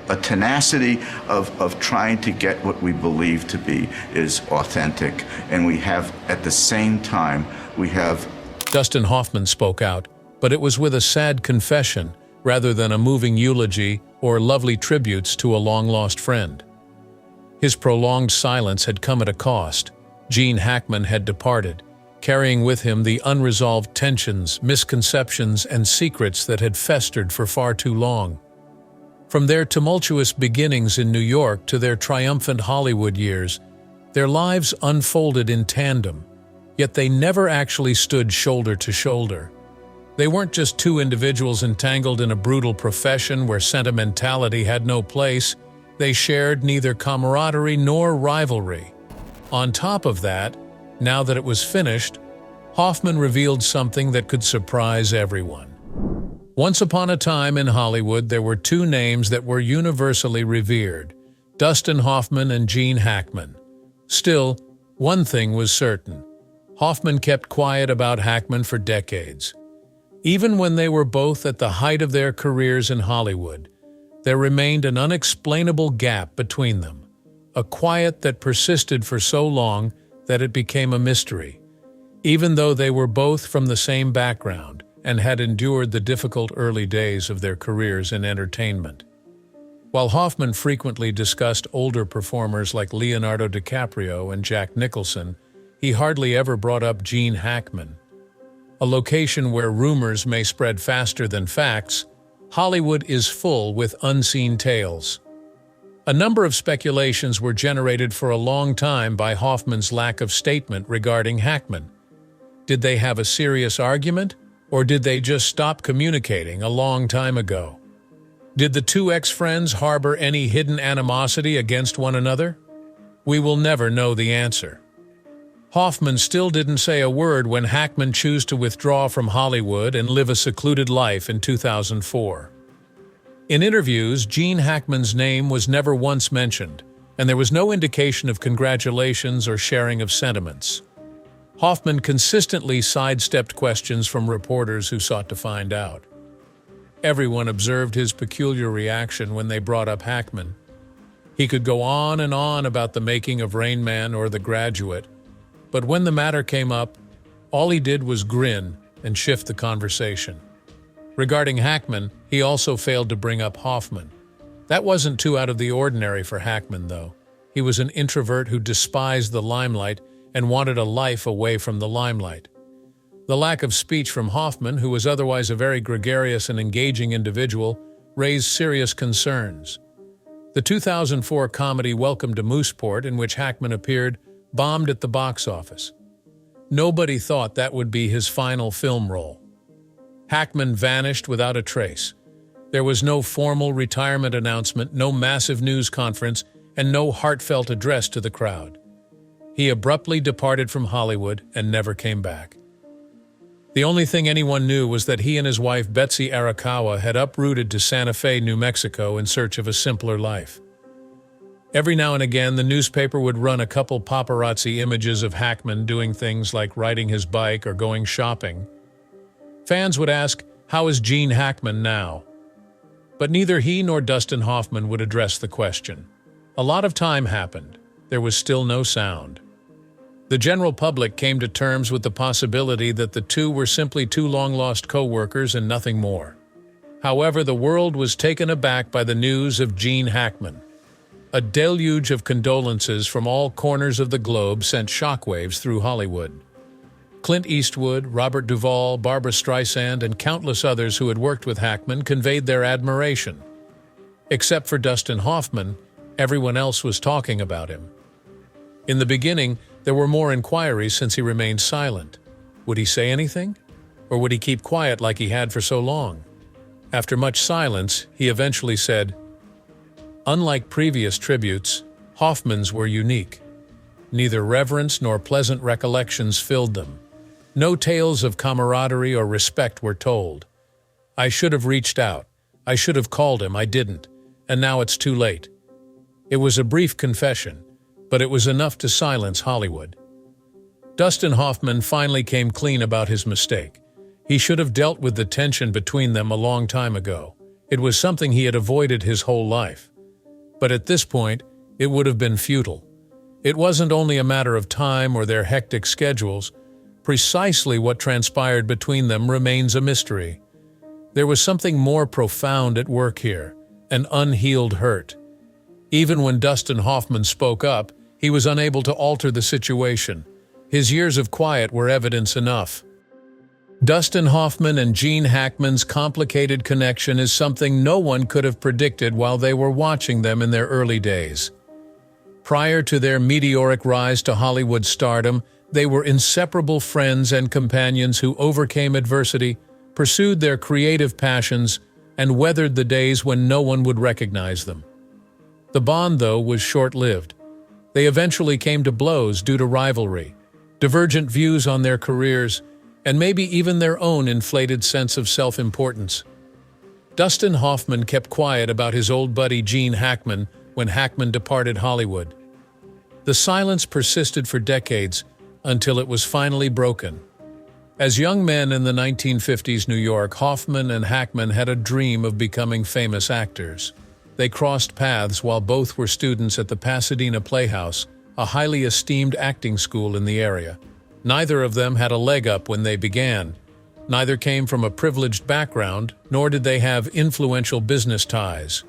a tenacity of trying to get what we believe to be is authentic. And we have, at the same time, we have... Dustin Hoffman spoke out, but it was with a sad confession rather than a moving eulogy or lovely tributes to a long-lost friend. His prolonged silence had come at a cost. Gene Hackman had departed, carrying with him the unresolved tensions, misconceptions, and secrets that had festered for far too long. From their tumultuous beginnings in New York to their triumphant Hollywood years, their lives unfolded in tandem, yet they never actually stood shoulder to shoulder. They weren't just two individuals entangled in a brutal profession where sentimentality had no place. They shared neither camaraderie nor rivalry. On top of that, now that it was finished, Hoffman revealed something that could surprise everyone. Once upon a time in Hollywood, there were two names that were universally revered: Dustin Hoffman and Gene Hackman. Still, one thing was certain: Hoffman kept quiet about Hackman for decades. Even when they were both at the height of their careers in Hollywood, there remained an unexplainable gap between them, a quiet that persisted for so long that it became a mystery, even though they were both from the same background and had endured the difficult early days of their careers in entertainment. While Hoffman frequently discussed older performers like Leonardo DiCaprio and Jack Nicholson, he hardly ever brought up Gene Hackman. A location where rumors may spread faster than facts, Hollywood is full with unseen tales. A number of speculations were generated for a long time by Hoffman's lack of statement regarding Hackman. Did they have a serious argument, or did they just stop communicating a long time ago? Did the two ex-friends harbor any hidden animosity against one another? We will never know the answer. Hoffman still didn't say a word when Hackman chose to withdraw from Hollywood and live a secluded life in 2004. In interviews, Gene Hackman's name was never once mentioned, and there was no indication of congratulations or sharing of sentiments. Hoffman consistently sidestepped questions from reporters who sought to find out. Everyone observed his peculiar reaction when they brought up Hackman. He could go on and on about the making of Rain Man or The Graduate, but when the matter came up, all he did was grin and shift the conversation. Regarding Hackman, he also failed to bring up Hoffman. That wasn't too out of the ordinary for Hackman, though. He was an introvert who despised the limelight and wanted a life away from the limelight. The lack of speech from Hoffman, who was otherwise a very gregarious and engaging individual, raised serious concerns. The 2004 comedy Welcome to Mooseport, in which Hackman appeared, bombed at the box office. Nobody thought that would be his final film role. Hackman vanished without a trace. There was no formal retirement announcement, no massive news conference, and no heartfelt address to the crowd. He abruptly departed from Hollywood and never came back. The only thing anyone knew was that he and his wife Betsy Arakawa had uprooted to Santa Fe, New Mexico in search of a simpler life. Every now and again, the newspaper would run a couple paparazzi images of Hackman doing things like riding his bike or going shopping. Fans would ask, "How is Gene Hackman now?" But neither he nor Dustin Hoffman would address the question. A lot of time happened. There was still no sound. The general public came to terms with the possibility that the two were simply two long-lost co-workers and nothing more. However, the world was taken aback by the news of Gene Hackman. A deluge of condolences from all corners of the globe sent shockwaves through Hollywood. Clint Eastwood, Robert Duvall, Barbra Streisand, and countless others who had worked with Hackman conveyed their admiration. Except for Dustin Hoffman, everyone else was talking about him. In the beginning, there were more inquiries since he remained silent. Would he say anything? Or would he keep quiet like he had for so long? After much silence, he eventually said, "Unlike previous tributes, Hoffman's were unique. Neither reverence nor pleasant recollections filled them. No tales of camaraderie or respect were told. I should have reached out. I should have called him. I didn't. And now it's too late." It was a brief confession, but it was enough to silence Hollywood. Dustin Hoffman finally came clean about his mistake. He should have dealt with the tension between them a long time ago. It was something he had avoided his whole life. But at this point, it would have been futile. It wasn't only a matter of time or their hectic schedules. Precisely what transpired between them remains a mystery. There was something more profound at work here, an unhealed hurt. Even when Dustin Hoffman spoke up, he was unable to alter the situation. His years of quiet were evidence enough. Dustin Hoffman and Gene Hackman's complicated connection is something no one could have predicted while they were watching them in their early days. Prior to their meteoric rise to Hollywood stardom, they were inseparable friends and companions who overcame adversity, pursued their creative passions, and weathered the days when no one would recognize them. The bond, though, was short-lived. They eventually came to blows due to rivalry, divergent views on their careers, and maybe even their own inflated sense of self-importance. Dustin Hoffman kept quiet about his old buddy Gene Hackman when Hackman departed Hollywood. The silence persisted for decades until it was finally broken. As young men in the 1950s New York, Hoffman and Hackman had a dream of becoming famous actors. They crossed paths while both were students at the Pasadena Playhouse, a highly esteemed acting school in the area. Neither of them had a leg up when they began. Neither came from a privileged background, nor did they have influential business ties.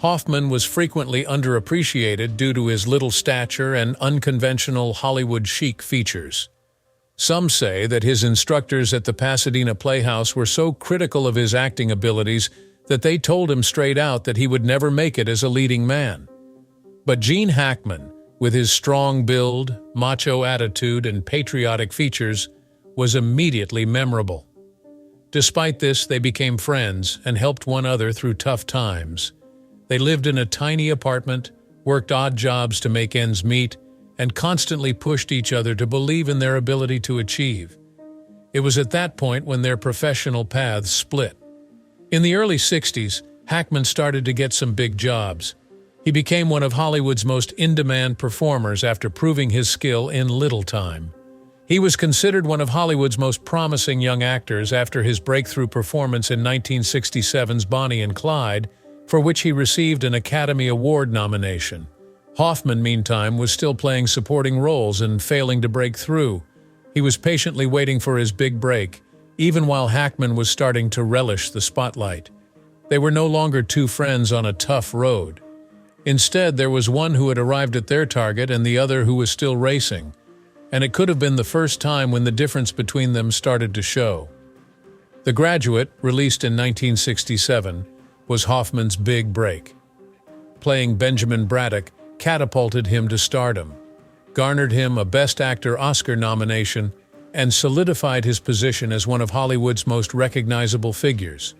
Hoffman was frequently underappreciated due to his little stature and unconventional Hollywood chic features. Some say that his instructors at the Pasadena Playhouse were so critical of his acting abilities that they told him straight out that he would never make it as a leading man. But Gene Hackman, with his strong build, macho attitude, and patriotic features, was immediately memorable. Despite this, they became friends and helped one another through tough times. They lived in a tiny apartment, worked odd jobs to make ends meet, and constantly pushed each other to believe in their ability to achieve. It was at that point when their professional paths split. In the early 60s, Hackman started to get some big jobs. He became one of Hollywood's most in-demand performers after proving his skill in little time. He was considered one of Hollywood's most promising young actors after his breakthrough performance in 1967's Bonnie and Clyde, for which he received an Academy Award nomination. Hoffman, meantime, was still playing supporting roles and failing to break through. He was patiently waiting for his big break, even while Hackman was starting to relish the spotlight. They were no longer two friends on a tough road. Instead, there was one who had arrived at their target and the other who was still racing, and it could have been the first time when the difference between them started to show. The Graduate, released in 1967, was Hoffman's big break. Playing Benjamin Braddock catapulted him to stardom, garnered him a Best Actor Oscar nomination, and solidified his position as one of Hollywood's most recognizable figures.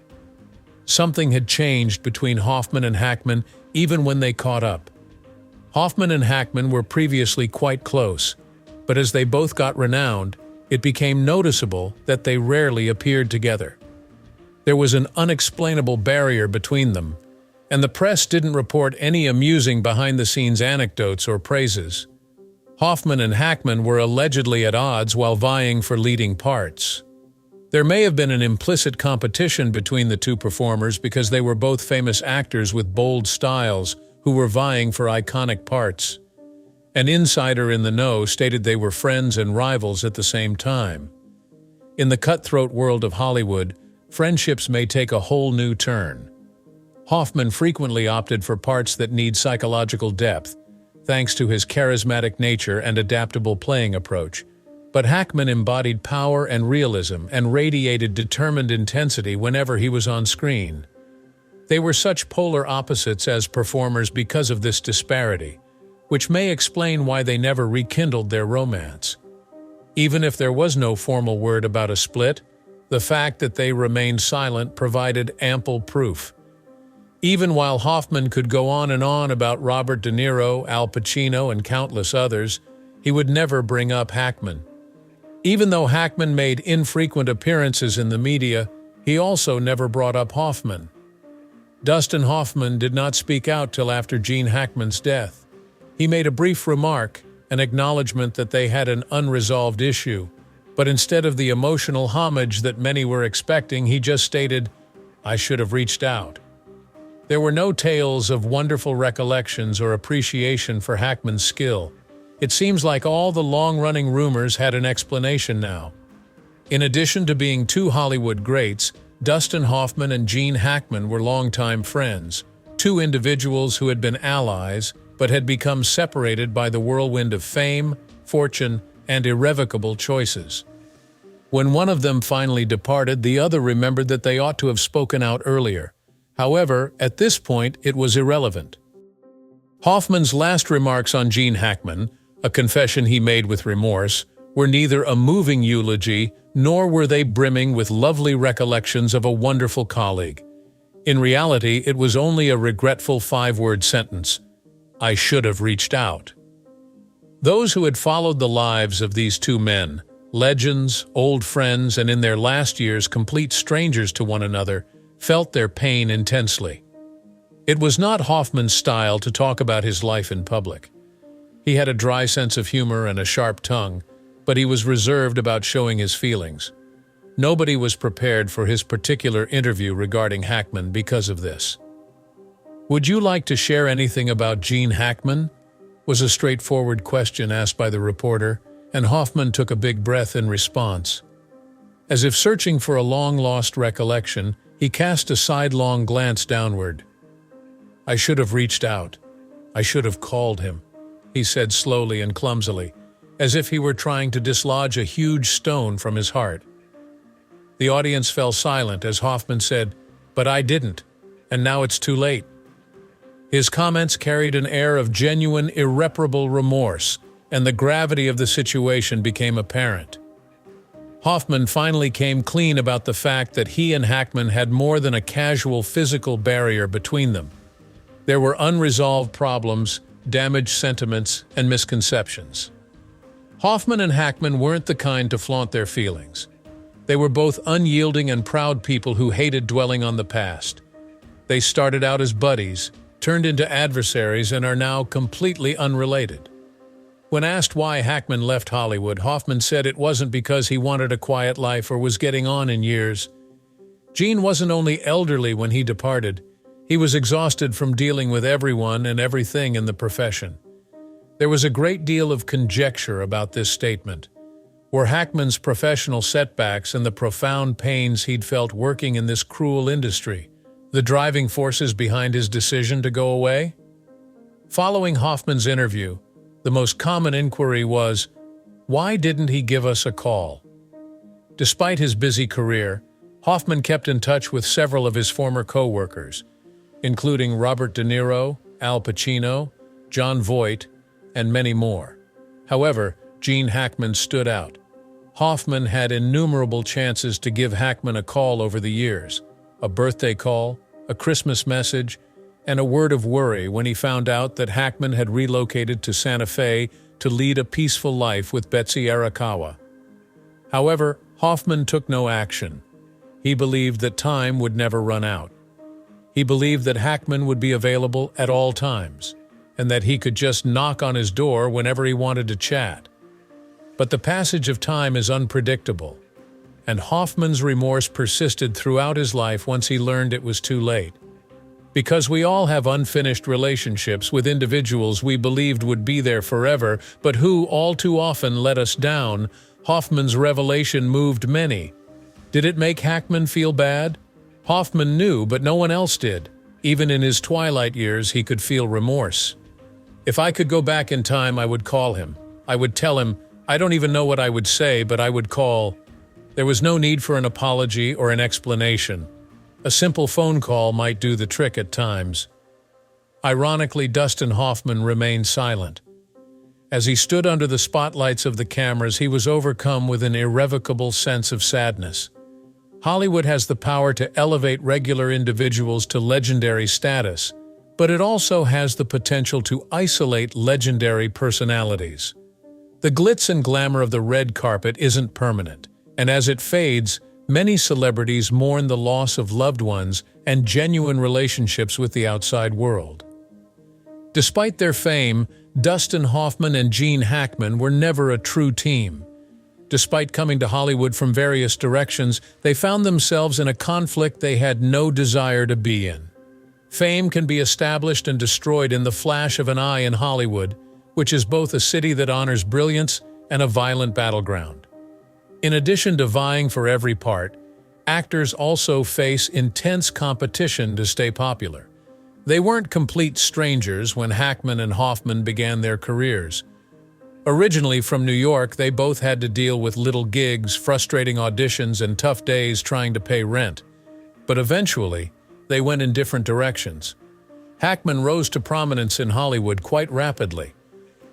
Something had changed between Hoffman and Hackman even when they caught up. Hoffman and Hackman were previously quite close, but as they both got renowned, it became noticeable that they rarely appeared together. There was an unexplainable barrier between them, and the press didn't report any amusing behind-the-scenes anecdotes or praises. Hoffman and Hackman were allegedly at odds while vying for leading parts. There may have been an implicit competition between the two performers because they were both famous actors with bold styles who were vying for iconic parts. An insider in the know stated they were friends and rivals at the same time. In the cutthroat world of Hollywood, friendships may take a whole new turn. Hoffman frequently opted for parts that need psychological depth, thanks to his charismatic nature and adaptable playing approach. But Hackman embodied power and realism and radiated determined intensity whenever he was on screen. They were such polar opposites as performers because of this disparity, which may explain why they never rekindled their romance. Even if there was no formal word about a split, the fact that they remained silent provided ample proof. Even while Hoffman could go on and on about Robert De Niro, Al Pacino, and countless others, he would never bring up Hackman. Even though Hackman made infrequent appearances in the media, he also never brought up Hoffman. Dustin Hoffman did not speak out till after Gene Hackman's death. He made a brief remark, an acknowledgement that they had an unresolved issue, but instead of the emotional homage that many were expecting, he just stated, "I should have reached out." There were no tales of wonderful recollections or appreciation for Hackman's skill. It seems like all the long-running rumors had an explanation now. In addition to being two Hollywood greats, Dustin Hoffman and Gene Hackman were longtime friends, two individuals who had been allies but had become separated by the whirlwind of fame, fortune, and irrevocable choices. When one of them finally departed, the other remembered that they ought to have spoken out earlier. However, at this point, it was irrelevant. Hoffman's last remarks on Gene Hackman, a confession he made with remorse, were neither a moving eulogy nor were they brimming with lovely recollections of a wonderful colleague. In reality, it was only a regretful 5-word sentence: "I should have reached out." Those who had followed the lives of these two men, legends, old friends, and in their last years complete strangers to one another, felt their pain intensely. It was not Hoffman's style to talk about his life in public. He had a dry sense of humor and a sharp tongue, but he was reserved about showing his feelings. Nobody was prepared for his particular interview regarding Hackman because of this. "Would you like to share anything about Gene Hackman?" was a straightforward question asked by the reporter, and Hoffman took a big breath in response. As if searching for a long-lost recollection, he cast a sidelong glance downward. "I should have reached out. I should have called him," he said slowly and clumsily, as if he were trying to dislodge a huge stone from his heart. The audience fell silent as Hoffman said, "But I didn't, and now it's too late." His comments carried an air of genuine, irreparable remorse, and the gravity of the situation became apparent. Hoffman finally came clean about the fact that he and Hackman had more than a casual physical barrier between them. There were unresolved problems, damaged sentiments, and misconceptions. Hoffman and Hackman weren't the kind to flaunt their feelings. They were both unyielding and proud people who hated dwelling on the past. They started out as buddies, turned into adversaries, and are now completely unrelated. When asked why Hackman left Hollywood, Hoffman said it wasn't because he wanted a quiet life or was getting on in years. Gene wasn't only elderly when he departed, he was exhausted from dealing with everyone and everything in the profession. There was a great deal of conjecture about this statement. Were Hackman's professional setbacks and the profound pains he'd felt working in this cruel industry the driving forces behind his decision to go away? Following Hoffman's interview, the most common inquiry was, why didn't he give us a call? Despite his busy career, Hoffman kept in touch with several of his former co-workers, including Robert De Niro, Al Pacino, Jon Voight, and many more. However, Gene Hackman stood out. Hoffman had innumerable chances to give Hackman a call over the years, a birthday call, a Christmas message, and a word of worry when he found out that Hackman had relocated to Santa Fe to lead a peaceful life with Betsy Arakawa. However, Hoffman took no action. He believed that time would never run out. He believed that Hackman would be available at all times, and that he could just knock on his door whenever he wanted to chat. But the passage of time is unpredictable, and Hoffman's remorse persisted throughout his life once he learned it was too late. Because we all have unfinished relationships with individuals we believed would be there forever, but who all too often let us down, Hoffman's revelation moved many. Did it make Hackman feel bad? Hoffman knew, but no one else did. Even in his twilight years, he could feel remorse. "If I could go back in time, I would call him. I would tell him, I don't even know what I would say, but I would call." There was no need for an apology or an explanation. A simple phone call might do the trick at times. Ironically, Dustin Hoffman remained silent. As he stood under the spotlights of the cameras, he was overcome with an irrevocable sense of sadness. Hollywood has the power to elevate regular individuals to legendary status, but it also has the potential to isolate legendary personalities. The glitz and glamour of the red carpet isn't permanent, and as it fades, many celebrities mourn the loss of loved ones and genuine relationships with the outside world. Despite their fame, Dustin Hoffman and Gene Hackman were never a true team. Despite coming to Hollywood from various directions, they found themselves in a conflict they had no desire to be in. Fame can be established and destroyed in the flash of an eye in Hollywood, which is both a city that honors brilliance and a violent battleground. In addition to vying for every part, actors also face intense competition to stay popular. They weren't complete strangers when Hackman and Hoffman began their careers. Originally from New York, they both had to deal with little gigs, frustrating auditions, and tough days trying to pay rent. But eventually, they went in different directions. Hackman rose to prominence in Hollywood quite rapidly.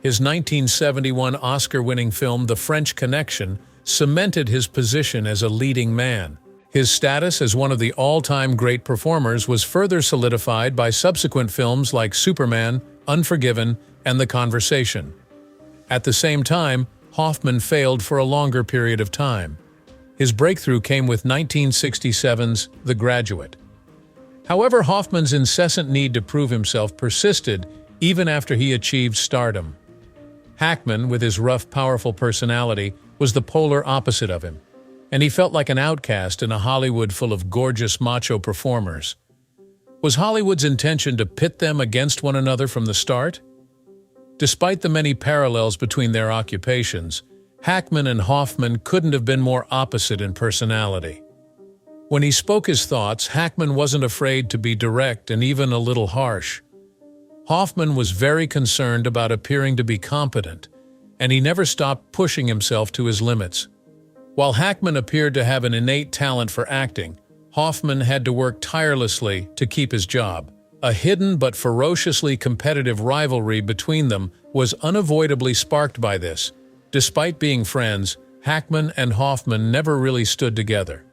His 1971 Oscar-winning film The French Connection cemented his position as a leading man. His status as one of the all-time great performers was further solidified by subsequent films like Superman, Unforgiven, and The Conversation. At the same time, Hoffman failed for a longer period of time. His breakthrough came with 1967's The Graduate. However, Hoffman's incessant need to prove himself persisted even after he achieved stardom. Hackman, with his rough, powerful personality, was the polar opposite of him, and he felt like an outcast in a Hollywood full of gorgeous macho performers. Was Hollywood's intention to pit them against one another from the start? Despite the many parallels between their occupations, Hackman and Hoffman couldn't have been more opposite in personality. When he spoke his thoughts, Hackman wasn't afraid to be direct and even a little harsh. Hoffman was very concerned about appearing to be competent, and he never stopped pushing himself to his limits. While Hackman appeared to have an innate talent for acting, Hoffman had to work tirelessly to keep his job. A hidden but ferociously competitive rivalry between them was unavoidably sparked by this. Despite being friends, Hackman and Hoffman never really stood together.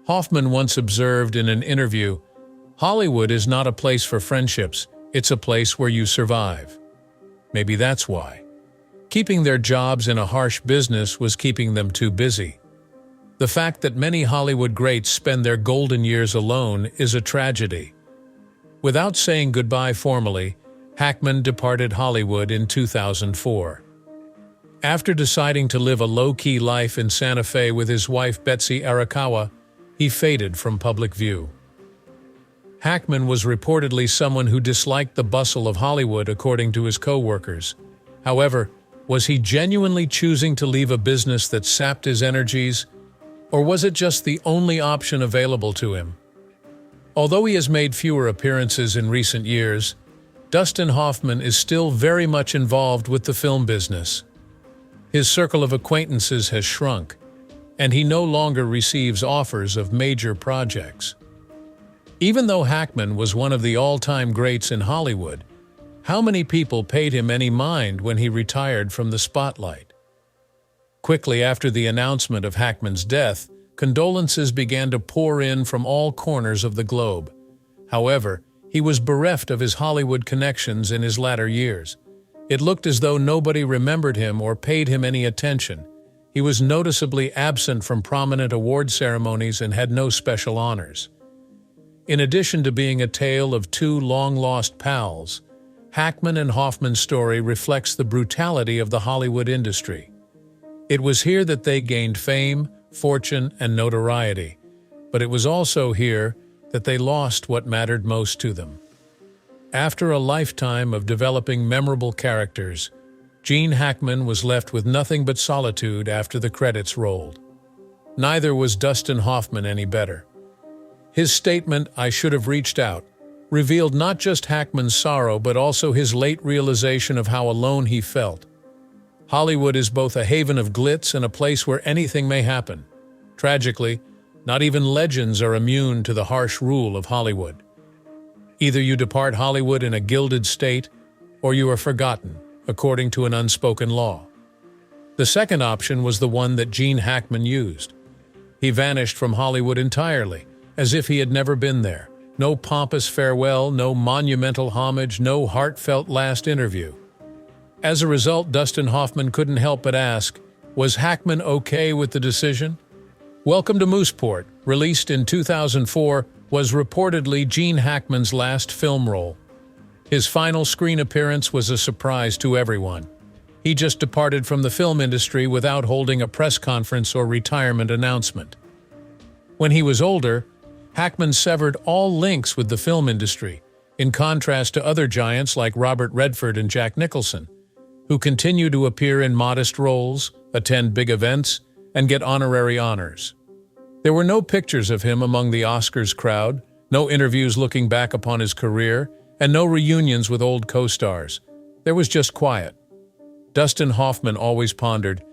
Hoffman once observed in an interview, "Hollywood is not a place for friendships, it's a place where you survive." Maybe that's why. Keeping their jobs in a harsh business was keeping them too busy. The fact that many Hollywood greats spend their golden years alone is a tragedy. Without saying goodbye formally, Hackman departed Hollywood in 2004. After deciding to live a low-key life in Santa Fe with his wife Betsy Arakawa, he faded from public view. Hackman was reportedly someone who disliked the bustle of Hollywood, according to his co-workers. However, was he genuinely choosing to leave a business that sapped his energies, or was it just the only option available to him? Although he has made fewer appearances in recent years, Dustin Hoffman is still very much involved with the film business. His circle of acquaintances has shrunk, and he no longer receives offers of major projects. Even though Hackman was one of the all-time greats in Hollywood, how many people paid him any mind when he retired from the spotlight? Quickly after the announcement of Hackman's death, condolences began to pour in from all corners of the globe. However, he was bereft of his Hollywood connections in his latter years. It looked as though nobody remembered him or paid him any attention. He was noticeably absent from prominent award ceremonies and had no special honors. In addition to being a tale of two long-lost pals, Hackman and Hoffman's story reflects the brutality of the Hollywood industry. It was here that they gained fame, fortune, and notoriety, but it was also here that they lost what mattered most to them. After a lifetime of developing memorable characters, Gene Hackman was left with nothing but solitude after the credits rolled. Neither was Dustin Hoffman any better. His statement, "I should have reached out," revealed not just Hackman's sorrow but also his late realization of how alone he felt. Hollywood is both a haven of glitz and a place where anything may happen. Tragically, not even legends are immune to the harsh rule of Hollywood. Either you depart Hollywood in a gilded state, or you are forgotten, according to an unspoken law. The second option was the one that Gene Hackman used. He vanished from Hollywood entirely, as if he had never been there. No pompous farewell, no monumental homage, no heartfelt last interview. As a result, Dustin Hoffman couldn't help but ask, was Hackman okay with the decision? Welcome to Mooseport, released in 2004, was reportedly Gene Hackman's last film role. His final screen appearance was a surprise to everyone. He just departed from the film industry without holding a press conference or retirement announcement. When he was older, Hackman severed all links with the film industry, in contrast to other giants like Robert Redford and Jack Nicholson, who continue to appear in modest roles, attend big events, and get honorary honors. There were no pictures of him among the Oscars crowd, no interviews looking back upon his career, and no reunions with old co-stars. There was just quiet. Dustin Hoffman always pondered,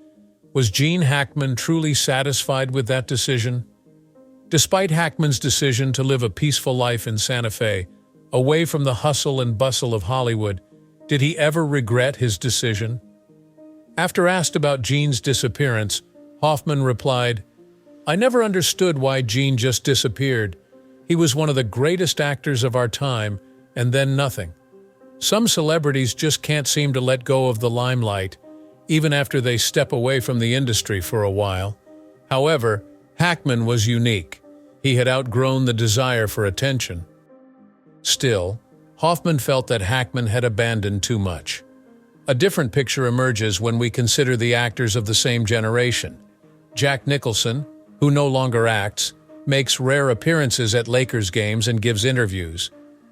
was Gene Hackman truly satisfied with that decision? Despite Hackman's decision to live a peaceful life in Santa Fe, away from the hustle and bustle of Hollywood, did he ever regret his decision? After asked about Gene's disappearance, Hoffman replied, "I never understood why Gene just disappeared. He was one of the greatest actors of our time, and then nothing. Some celebrities just can't seem to let go of the limelight, even after they step away from the industry for a while." However, Hackman was unique. He had outgrown the desire for attention. Still, Hoffman felt that Hackman had abandoned too much. A different picture emerges when we consider the actors of the same generation. Jack Nicholson, who no longer acts, makes rare appearances at Lakers games and gives interviews.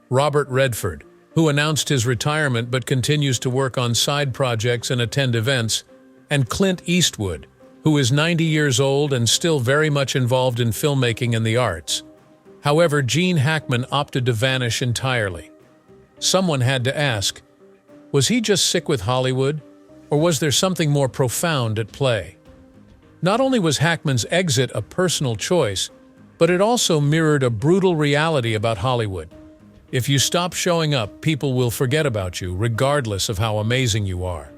Robert Redford, who announced his retirement but continues to work on side projects and attend events, and Clint Eastwood, who is 90 years old and still very much involved in filmmaking and the arts. However, Gene Hackman opted to vanish entirely. Someone had to ask, was he just sick with Hollywood, or was there something more profound at play? Not only was Hackman's exit a personal choice, but it also mirrored a brutal reality about Hollywood. If you stop showing up, people will forget about you, regardless of how amazing you are.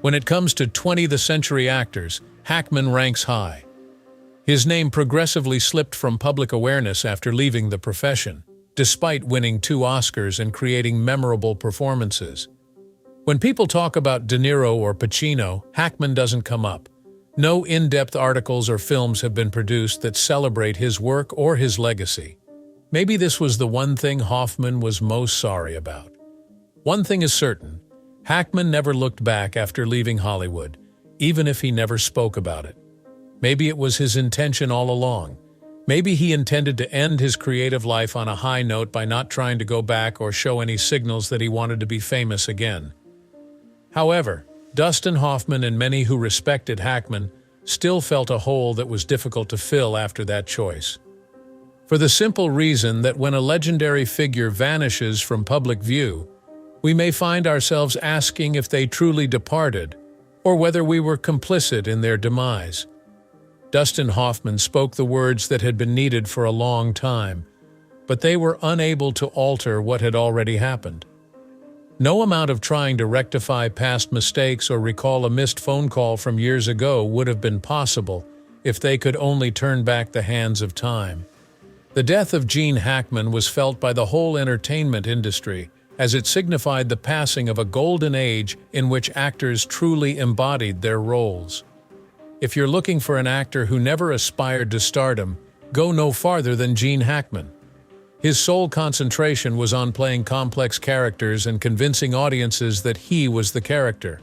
When it comes to 20th century actors, Hackman ranks high. His name progressively slipped from public awareness after leaving the profession, despite winning 2 Oscars and creating memorable performances. When people talk about De Niro or Pacino, Hackman doesn't come up. No in-depth articles or films have been produced that celebrate his work or his legacy. Maybe this was the one thing Hoffman was most sorry about. One thing is certain, Hackman never looked back after leaving Hollywood, even if he never spoke about it. Maybe it was his intention all along. Maybe he intended to end his creative life on a high note by not trying to go back or show any signals that he wanted to be famous again. However, Dustin Hoffman and many who respected Hackman still felt a hole that was difficult to fill after that choice. For the simple reason that when a legendary figure vanishes from public view, we may find ourselves asking if they truly departed, or whether we were complicit in their demise. Dustin Hoffman spoke the words that had been needed for a long time, but they were unable to alter what had already happened. No amount of trying to rectify past mistakes or recall a missed phone call from years ago would have been possible if they could only turn back the hands of time. The death of Gene Hackman was felt by the whole entertainment industry, as it signified the passing of a golden age in which actors truly embodied their roles. If you're looking for an actor who never aspired to stardom, go no farther than Gene Hackman. His sole concentration was on playing complex characters and convincing audiences that he was the character.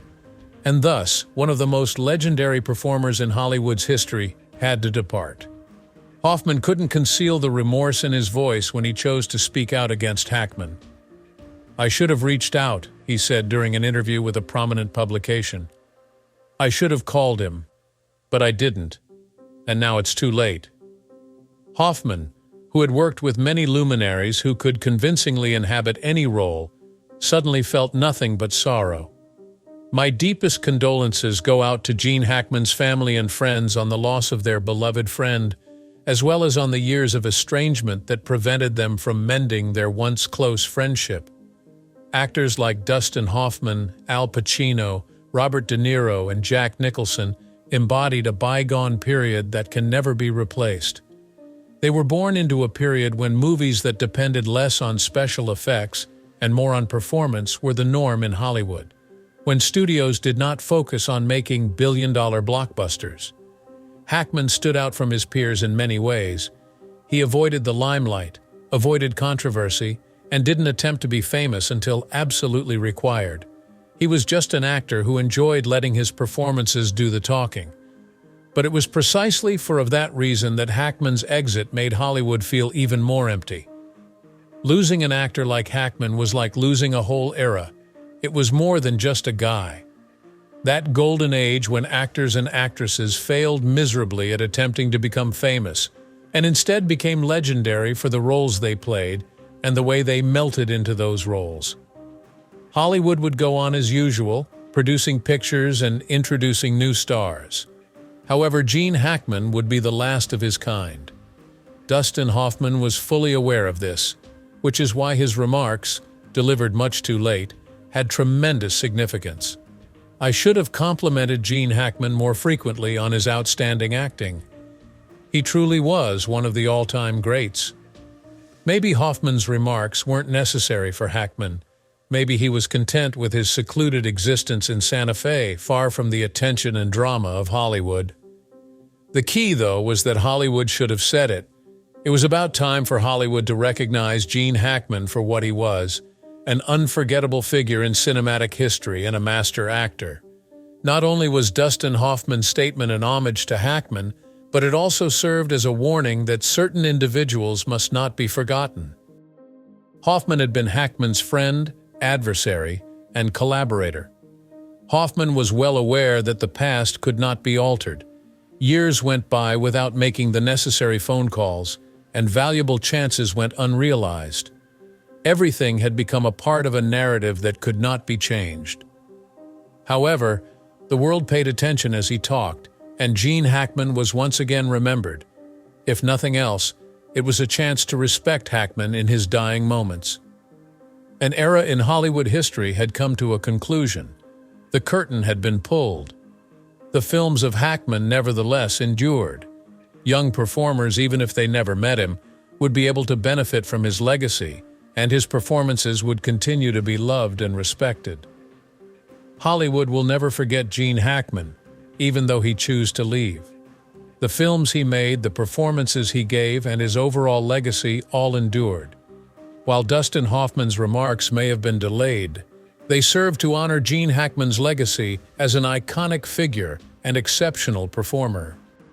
And thus, one of the most legendary performers in Hollywood's history had to depart. Hoffman couldn't conceal the remorse in his voice when he chose to speak out against Hackman. "I should have reached out," he said during an interview with a prominent publication. "I should have called him, but I didn't, and now it's too late." Hoffman, who had worked with many luminaries who could convincingly inhabit any role, suddenly felt nothing but sorrow. "My deepest condolences go out to Gene Hackman's family and friends on the loss of their beloved friend, as well as on the years of estrangement that prevented them from mending their once close friendship." Actors like Dustin Hoffman, Al Pacino, Robert De Niro, and Jack Nicholson embodied a bygone period that can never be replaced. They were born into a period when movies that depended less on special effects and more on performance were the norm in Hollywood, when studios did not focus on making billion-dollar blockbusters. Hackman stood out from his peers in many ways. He avoided the limelight, avoided controversy, and didn't attempt to be famous until absolutely required. He was just an actor who enjoyed letting his performances do the talking. But it was precisely for that reason that Hackman's exit made Hollywood feel even more empty. Losing an actor like Hackman was like losing a whole era. It was more than just a guy. That golden age when actors and actresses failed miserably at attempting to become famous, and instead became legendary for the roles they played and the way they melted into those roles. Hollywood would go on as usual, producing pictures and introducing new stars. However, Gene Hackman would be the last of his kind. Dustin Hoffman was fully aware of this, which is why his remarks, delivered much too late, had tremendous significance. I should have complimented Gene Hackman more frequently on his outstanding acting. He truly was one of the all-time greats. Maybe Hoffman's remarks weren't necessary for Hackman. Maybe he was content with his secluded existence in Santa Fe, far from the attention and drama of Hollywood. The key, though, was that Hollywood should have said it. It was about time for Hollywood to recognize Gene Hackman for what he was, an unforgettable figure in cinematic history and a master actor. Not only was Dustin Hoffman's statement an homage to Hackman, but it also served as a warning that certain individuals must not be forgotten. Hoffman had been Hackman's friend, adversary, and collaborator. Hoffman was well aware that the past could not be altered. Years went by without making the necessary phone calls, and valuable chances went unrealized. Everything had become a part of a narrative that could not be changed. However, the world paid attention as he talked, and Gene Hackman was once again remembered. If nothing else, it was a chance to respect Hackman in his dying moments. An era in Hollywood history had come to a conclusion. The curtain had been pulled. The films of Hackman nevertheless endured. Young performers, even if they never met him, would be able to benefit from his legacy, and his performances would continue to be loved and respected. Hollywood will never forget Gene Hackman, even though he chose to leave. The films he made, the performances he gave, and his overall legacy all endured. While Dustin Hoffman's remarks may have been delayed, they served to honor Gene Hackman's legacy as an iconic figure and exceptional performer.